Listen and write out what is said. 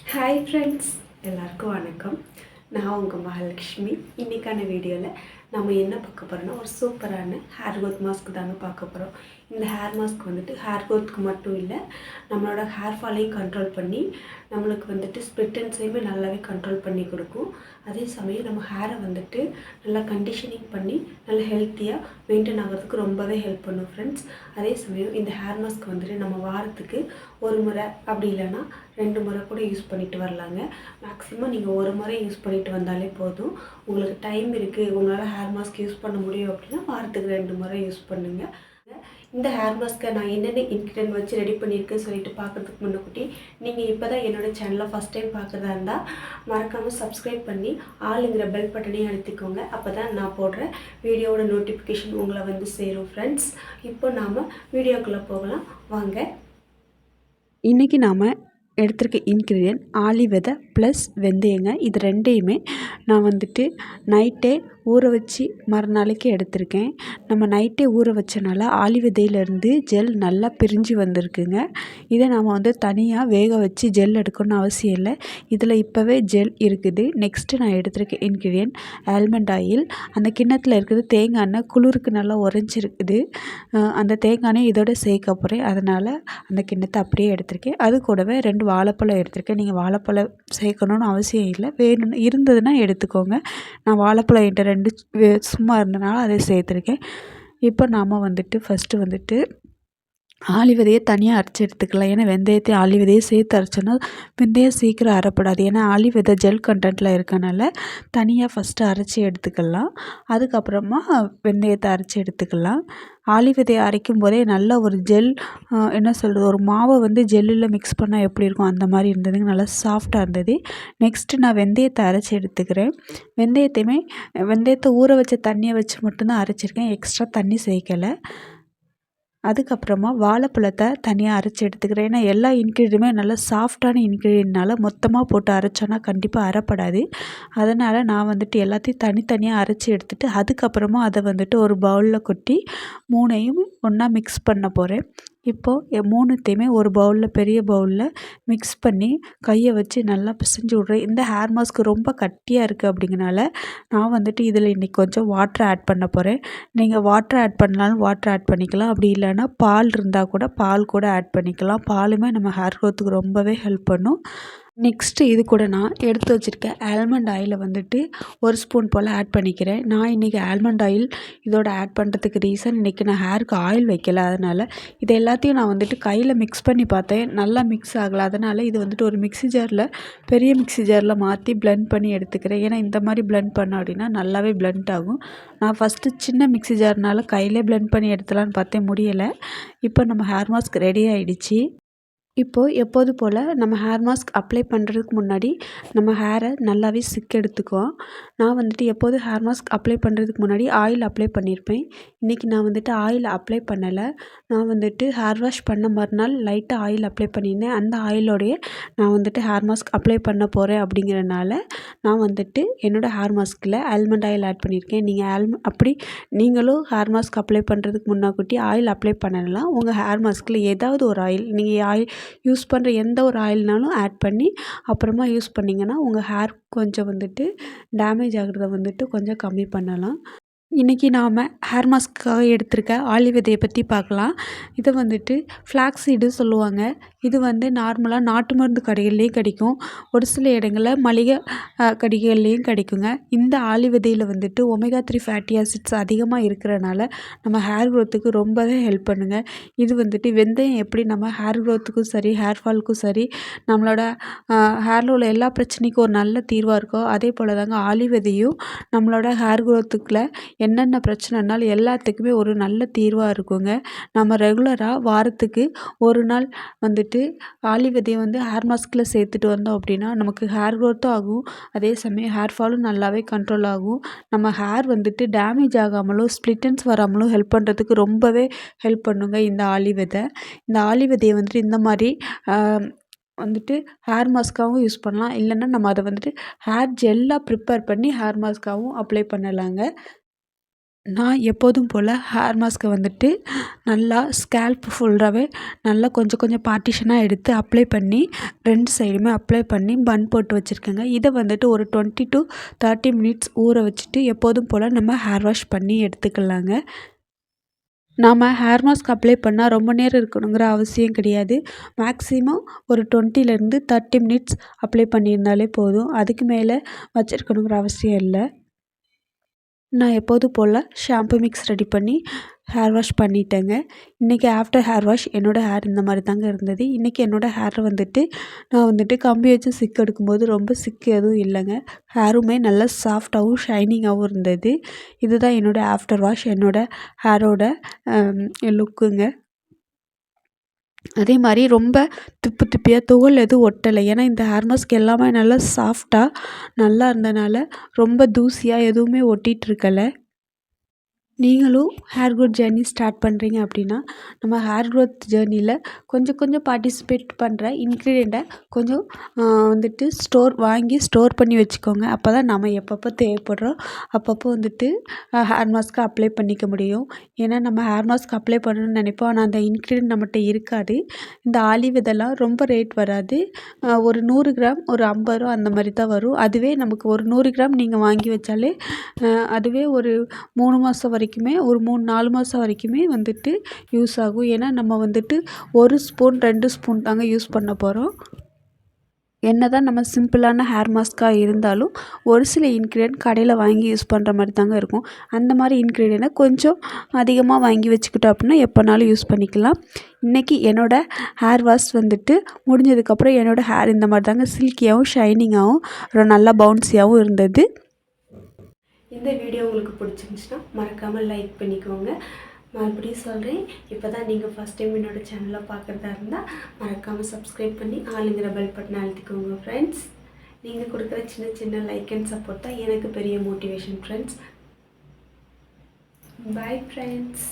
Hi friends, எல்லாருக்கும் வணக்கம். நான் உங்கள் மகாலட்சுமி. இன்றைக்கான வீடியோவில் நம்ம என்ன பார்க்க போகிறோன்னா, ஒரு சூப்பரான ஹேர் க்ரோத் மாஸ்க் தாங்க பார்க்க போகிறோம். இந்த ஹேர் மாஸ்க் வந்துட்டு ஹேர் க்ரோத்துக்கு மட்டும் இல்லை, நம்மளோட ஹேர் ஃபாலையும் கண்ட்ரோல் பண்ணி நம்மளுக்கு வந்துட்டு ஸ்ப்ளிட்டன்ஸையுமே நல்லாவே கண்ட்ரோல் பண்ணி கொடுக்கும். அதே சமயம் நம்ம ஹேரை வந்துட்டு நல்லா கண்டிஷனிங் பண்ணி நல்லா ஹெல்த்தியாக மெயின்டைன் ஆகிறதுக்கு ரொம்பவே ஹெல்ப் பண்ணும் ஃப்ரெண்ட்ஸ். அதே சமயம் இந்த ஹேர் மாஸ்க் வந்துட்டு நம்ம வாரத்துக்கு ஒரு முறை அப்படி இல்லைன்னா 2 முறை கூட யூஸ் பண்ணிட்டு வரலாங்க. மேக்ஸிமம் நீங்கள் ஒரு முறை யூஸ் பண்ணிட்டு வந்தாலே போதும். உங்களுக்கு டைம் இருக்குது, உங்களால் ஹேர் மாஸ்க் யூஸ் பண்ண முடியும் அப்படின்னா வாரத்துக்கு 2 முறை யூஸ் பண்ணுங்கள். இந்த ஹேர் மாஸ்க்கை நான் என்னென்ன இன்க்ரீடியன்ட் வச்சு ரெடி பண்ணியிருக்கேன்னு சொல்லிட்டு பார்க்குறதுக்கு முன்னக்குட்டி, நீங்கள் இப்போ தான் என்னோடய சேனலை ஃபஸ்ட் டைம் பார்க்குறதா இருந்தால் மறக்காமல் சப்ஸ்கிரைப் பண்ணி ஆளுங்கிற பெல் பட்டனையும் அழுத்திக்கோங்க. அப்போ தான் நான் போடுற வீடியோவோட நோட்டிஃபிகேஷன் உங்களை வந்து சேரும் ஃப்ரெண்ட்ஸ். இப்போ நாம் வீடியோக்குள்ளே போகலாம் வாங்க. இன்றைக்கி நாம் எடுத்திருக்க இன்க்ரீடியன்ட் ஆளி விதை ப்ளஸ் வெந்தயங்க. இது ரெண்டையுமே நான் வந்துட்டு நைட்டே ஊற வச்சு மறுநாளைக்கு எடுத்திருக்கேன். நம்ம நைட்டே ஊற வச்சனால ஆளி விதையிலேருந்து ஜெல் நல்லா பிரிஞ்சு வந்திருக்குங்க. இதை நாம் வந்து தனியாக வேக வச்சு ஜெல் எடுக்கணும்னு அவசியம் இல்லை. இதில் இப்போவே ஜெல் இருக்குது. நெக்ஸ்ட்டு நான் எடுத்திருக்க இன்க்ரீடியன்ட் ஆல்மண்ட் ஆயில். அந்த கிண்ணத்தில் இருக்கிறது தேங்காய் எண்ணெய் குளிருக்கு நல்லா உறைஞ்சிருக்குது. அந்த தேங்காய் எண்ணெய் இதோட சேர்க்க போகிறேன். அதனால் அந்த கிண்ணத்தை அப்படியே எடுத்திருக்கேன். அது கூடவே 2 வாழைப்பழம் எடுத்திருக்கேன். நீங்கள் வாழைப்பழம் சேர்க்கணுன்னு அவசியம் இல்லை, வேணும்னு இருந்ததுன்னா எடுத்துக்கோங்க. நான் வாழைப்பழம் என்கிட்ட 2 சும்மா இருந்தனால அதை சேர்த்துருக்கேன். இப்போ நாம் வந்துட்டு ஃபஸ்ட்டு வந்துட்டு ஆளி விதையை தனியாக அரைச்சி எடுத்துக்கலாம். ஏன்னா வெந்தயத்தையும் ஆளி விதையை சேர்த்து அரைச்சோன்னா வெந்தயம் சீக்கிரம் அரைப்படாது. ஏன்னா ஆளி விதை ஜெல் கண்டென்ட்டில் இருக்கனால தனியாக ஃபஸ்ட்டு அரைச்சி எடுத்துக்கலாம். அதுக்கப்புறமா வெந்தயத்தை அரைச்சி எடுத்துக்கலாம். ஆளி விதையை அரைக்கும் போதே நல்ல ஒரு ஜெல், என்ன சொல்கிறது, ஒரு மாவை வந்து ஜெல்லில் மிக்ஸ் பண்ணால் எப்படி இருக்கும் அந்த மாதிரி இருந்ததுங்க. நல்லா சாஃப்டாக இருந்தது. நெக்ஸ்ட்டு நான் வெந்தயத்தை அரைச்சி எடுத்துக்கிறேன். வெந்தயத்தை ஊற வச்ச தண்ணியை வச்சு மட்டும்தான் அரைச்சிருக்கேன், எக்ஸ்ட்ரா தண்ணி சேர்க்கலை. அதுக்கப்புறமா வாழைப்பழத்தை தனியாக அரைச்சி எடுத்துக்கிறேன். ஏன்னா எல்லா இன்க்ரீடியன்ட்டுமே நல்லா சாஃப்டான இன்க்ரீடியன்ட்னால மொத்தமாக போட்டு அரைச்சோன்னா கண்டிப்பாக அரைப்படாது. அதனால் நான் வந்துட்டு எல்லாத்தையும் தனித்தனியாக அரைச்சி எடுத்துகிட்டு அதுக்கப்புறமா அதை வந்துட்டு ஒரு பவுலில் கொட்டி 3ஐயும் ஒன்றா மிக்ஸ் பண்ண போகிறேன். இப்போது 3த்தையுமே ஒரு பவுலில், பெரிய பவுலில் மிக்ஸ் பண்ணி கையை வச்சு நல்லா பிசைஞ்சு விட்றேன். இந்த ஹேர் மாஸ்க் ரொம்ப கட்டியாக இருக்குது அப்படிங்கனால நான் வந்துட்டு இதில் இன்றைக்கி கொஞ்சம் வாட்டர் ஆட் பண்ண போகிறேன். நீங்கள் வாட்டர் ஆட் பண்ணாலும் வாட்டர் ஆட் பண்ணிக்கலாம். அப்படி இல்லைன்னா பால் இருந்தால் கூட பால் கூட ஆட் பண்ணிக்கலாம். பாலுமே நம்ம ஹேர் க்ரோத்துக்கு ரொம்பவே ஹெல்ப் பண்ணும். நெக்ஸ்ட்டு இது கூட நான் எடுத்து வச்சுருக்க ஆல்மண்ட் ஆயிலை வந்துட்டு 1 ஸ்பூன் போல் ஆட் பண்ணிக்கிறேன். நான் இன்றைக்கி ஆல்மண்ட் ஆயில் இதோட ஆட் பண்ணுறதுக்கு ரீசன், இன்றைக்கி நான் ஹேருக்கு ஆயில் வைக்கல. அதனால் இது எல்லாத்தையும் நான் வந்துட்டு கையில் மிக்ஸ் பண்ணி பார்த்தேன், நல்லா மிக்ஸ் ஆகலை. அதனால் இது வந்துட்டு ஒரு பெரிய மிக்ஸி ஜாரில் மாற்றி பிளெண்ட் பண்ணி எடுத்துக்கிறேன். ஏன்னா இந்த மாதிரி பிளெண்ட் பண்ணோம் அப்படின்னா நல்லாவே பிளெண்ட் ஆகும். நான் ஃபஸ்ட்டு சின்ன மிக்ஸி ஜார்னால் கையிலே பிளெண்ட் பண்ணி எடுத்துலான்னு பார்த்தேன், முடியலை. இப்போ நம்ம ஹேர் மாஸ்க் ரெடி ஆகிடுச்சு. இப்போது எப்போது போல் நம்ம ஹேர் மாஸ்க் அப்ளை பண்ணுறதுக்கு முன்னாடி நம்ம ஹேரை நல்லாவே எடுத்துக்குவோம். நான் வந்துட்டு எப்போதும் ஹேர் மாஸ்க் அப்ளை பண்ணுறதுக்கு முன்னாடி ஆயில் அப்ளை பண்ணியிருப்பேன். இன்றைக்கி நான் வந்துட்டு ஆயில் அப்ளை பண்ணலை. நான் வந்துட்டு ஹேர் வாஷ் பண்ண மறுநாள் லைட்டாக ஆயில் அப்ளை பண்ணியிருந்தேன். அந்த ஆயிலோடையே நான் வந்துட்டு ஹேர் மாஸ்க் அப்ளை பண்ண போகிறேன். அப்படிங்கிறனால நான் வந்துட்டு என்னோடய ஹேர் மாஸ்கில் ஆல்மண்ட் ஆயில் ஆட் பண்ணியிருக்கேன். நீங்கள் நீங்களும் ஹேர் மாஸ்க் அப்ளை பண்ணுறதுக்கு முன்னாடி ஆயில் அப்ளை பண்ணலாம். உங்கள் ஹேர் மாஸ்கில் ஏதாவது ஒரு ஆயில், நீங்கள் யூஸ் பண்ணுற எந்த ஒரு ஆயில்னாலும் ஆட் பண்ணி அப்புறமா யூஸ் பண்ணிங்கன்னா உங்கள் ஹேர் கொஞ்சம் வந்துட்டு டேமேஜ் ஆகிறத வந்துட்டு கொஞ்சம் கம்மி பண்ணலாம். இன்றைக்கி நாம் ஹேர் மாஸ்க்காக எடுத்திருக்க ஆளி விதையை பற்றி பார்க்கலாம். இதை வந்துட்டு ஃப்ளாக்ஸ் சீடு சொல்லுவாங்க. இது வந்து நார்மலாக நாட்டு மருந்து கடைகள்லேயும் கிடைக்கும், ஒரு சில இடங்களில் மளிகை கடைகள்லேயும் கிடைக்குங்க. இந்த ஆளி விதையில் வந்துட்டு ஒமேகா 3 ஃபேட்டி ஆசிட்ஸ் அதிகமாக இருக்கிறனால நம்ம ஹேர் க்ரோத்துக்கு ரொம்பவே ஹெல்ப் பண்ணுங்க. இது வந்துட்டு வெந்தயம் எப்படி நம்ம ஹேர் க்ரோத்துக்கும் சரி ஹேர் ஃபாலுக்கும் சரி நம்மளோட ஹேரில் உள்ள எல்லா பிரச்சனைக்கும் ஒரு நல்ல தீர்வாக இருக்கோ, அதே போல் தாங்க ஆளி விதையும் நம்மளோட ஹேர் க்ரோத்துக்குள்ள என்னென்ன பிரச்சனைனாலும் எல்லாத்துக்குமே ஒரு நல்ல தீர்வாக இருக்குங்க. நம்ம ரெகுலராக வாரத்துக்கு ஒரு நாள் வந்துட்டு ஆளி விதையை வந்து ஹேர் மாஸ்கில் சேர்த்துட்டு வந்தோம் அப்படின்னா நமக்கு ஹேர் க்ரோத்தும் ஆகும், அதே சமயம் ஹேர் ஃபாலும் நல்லாவே கண்ட்ரோல் ஆகும். நம்ம ஹேர் வந்துட்டு டேமேஜ் ஆகாமலும் ஸ்ப்ளிட்டன்ஸ் வராமலும் ஹெல்ப் பண்ணுறதுக்கு ரொம்பவே ஹெல்ப் பண்ணுங்க இந்த ஆளி விதை. இந்த ஆளி விதையை வந்துட்டு இந்த மாதிரி வந்துட்டு ஹேர் மாஸ்க்காகவும் யூஸ் பண்ணலாம். இல்லைன்னா நம்ம அதை வந்துட்டு ஹேர் ஜெல்லாக ப்ரிப்பேர் பண்ணி ஹேர் மாஸ்க்காகவும் அப்ளை பண்ணலாங்க. நான் எப்போதும் போல் ஹேர் மாஸ்க்கை வந்துட்டு நல்லா ஸ்கேல்ப் ஃபுல்லாகவே நல்லா கொஞ்சம் கொஞ்சம் பார்ட்டிஷனாக எடுத்து அப்ளை பண்ணி 2 சைடுமே அப்ளை பண்ணி பன் போட்டு வச்சுருக்கேங்க. இதை வந்துட்டு ஒரு 20 to 30 மினிட்ஸ் ஊற வச்சுட்டு எப்போதும் போல் நம்ம ஹேர் வாஷ் பண்ணி எடுத்துக்கலாங்க. நாம் ஹேர் மாஸ்க் அப்ளை பண்ணால் ரொம்ப நேரம் இருக்கணுங்கிற அவசியம் கிடையாது. மேக்ஸிமம் ஒரு 20லேருந்து 30 மினிட்ஸ் அப்ளை பண்ணியிருந்தாலே போதும். அதுக்கு மேலே வச்சுருக்கணுங்கிற அவசியம் இல்லை. நான் எப்போதும் போல் ஷாம்பு மிக்ஸ் ரெடி பண்ணி ஹேர் வாஷ் பண்ணிட்டேங்க. இன்றைக்கி ஆஃப்டர் ஹேர் வாஷ் என்னோடய ஹேர் இந்த மாதிரி தாங்க இருந்தது. இன்றைக்கி என்னோடய ஹேரை வந்துட்டு நான் வந்துட்டு கம்பி வச்சு சிக்கு எடுக்கும்போது ரொம்ப சிக்கு எதுவும் இல்லைங்க. ஹேருமே நல்லா சாஃப்டாகவும் ஷைனிங்காகவும் இருந்தது. இதுதான் என்னோடய ஆஃப்டர் வாஷ், என்னோடய ஹேரோட லுக்குங்க. அதே மாதிரி ரொம்ப திப்பு திப்பியாக தோல் எதுவும் ஒட்டலை. ஏன்னா இந்த ஹேர் மாஸ்க் எல்லாமே நல்லா சாஃப்டாக நல்லா இருந்தனால ரொம்ப தூசியாக எதுவுமே ஒட்டிகிட்ருக்கலை. நீங்களும் ஹேர் க்ரோத் ஜேர்னி ஸ்டார்ட் பண்ணுறீங்க அப்படின்னா நம்ம ஹேர் க்ரோத் ஜேர்னியில் கொஞ்சம் கொஞ்சம் பார்ட்டிசிபேட் பண்ணுற இன்க்ரீடியண்ட்டை கொஞ்சம் வந்துட்டு வாங்கி ஸ்டோர் பண்ணி வச்சுக்கோங்க. அப்போ தான் நம்ம எப்பப்போ தேவைப்படுறோம் அப்பப்போ வந்துட்டு ஹேர் மாஸ்க்கை அப்ளை பண்ணிக்க முடியும். ஏன்னா நம்ம ஹேர் மாஸ்க் அப்ளை பண்ணணும்னு நினைப்போம், ஆனால் அந்த இன்க்ரீடியன்ட் நம்மகிட்ட இருக்காது. இந்த ஆலிவ் இதெல்லாம் ரொம்ப ரேட் வராது. ஒரு 100 கிராம் ஒரு 50 ரூபா அந்த மாதிரி தான் வரும். அதுவே நமக்கு ஒரு 100 கிராம் நீங்கள் வாங்கி வச்சாலே அதுவே ஒரு 3 மாதம் வரைக்குமே, ஒரு 3-4 மாதம் வரைக்குமே வந்துட்டு யூஸ் ஆகும். ஏன்னா நம்ம வந்துட்டு 1 ஸ்பூன் 2 ஸ்பூன் தாங்க யூஸ் பண்ண போகிறோம். என்ன தான் நம்ம சிம்பிளான ஹேர் மாஸ்க்காக இருந்தாலும் ஒரு சில இன்க்ரீடியன்ட் கடையில் வாங்கி யூஸ் பண்ணுற மாதிரி தாங்க இருக்கும். அந்த மாதிரி இன்க்ரீடியண்ட்டை கொஞ்சம் அதிகமாக வாங்கி வச்சுக்கிட்டோம் அப்படின்னா எப்போனாலும் யூஸ் பண்ணிக்கலாம். இன்றைக்கி என்னோடய ஹேர் வாஷ் வந்துட்டு முடிஞ்சதுக்கப்புறம் என்னோடய ஹேர் இந்த மாதிரி தாங்க சில்கியாகவும் ஷைனிங்காகவும் நல்லா பவுன்ஸியாகவும் இருந்தது. இந்த வீடியோ உங்களுக்கு பிடிச்சிருந்துச்சுன்னா மறக்காமல் லைக் பண்ணிக்கோங்க. மறுபடியும் சொல்கிறேன், இப்போ தான் நீங்கள் ஃபஸ்ட் டைம் என்னோடய சேனலை பார்க்குறதா இருந்தால் மறக்காமல் சப்ஸ்கிரைப் பண்ணி ஆளுங்கிற பெல் பட்டனை அழுத்திக்கோங்க ஃப்ரெண்ட்ஸ். நீங்கள் கொடுக்குற சின்ன சின்ன லைக் அண்ட் சப்போர்ட் தான் எனக்கு பெரிய மோட்டிவேஷன் ஃப்ரெண்ட்ஸ். Bye friends.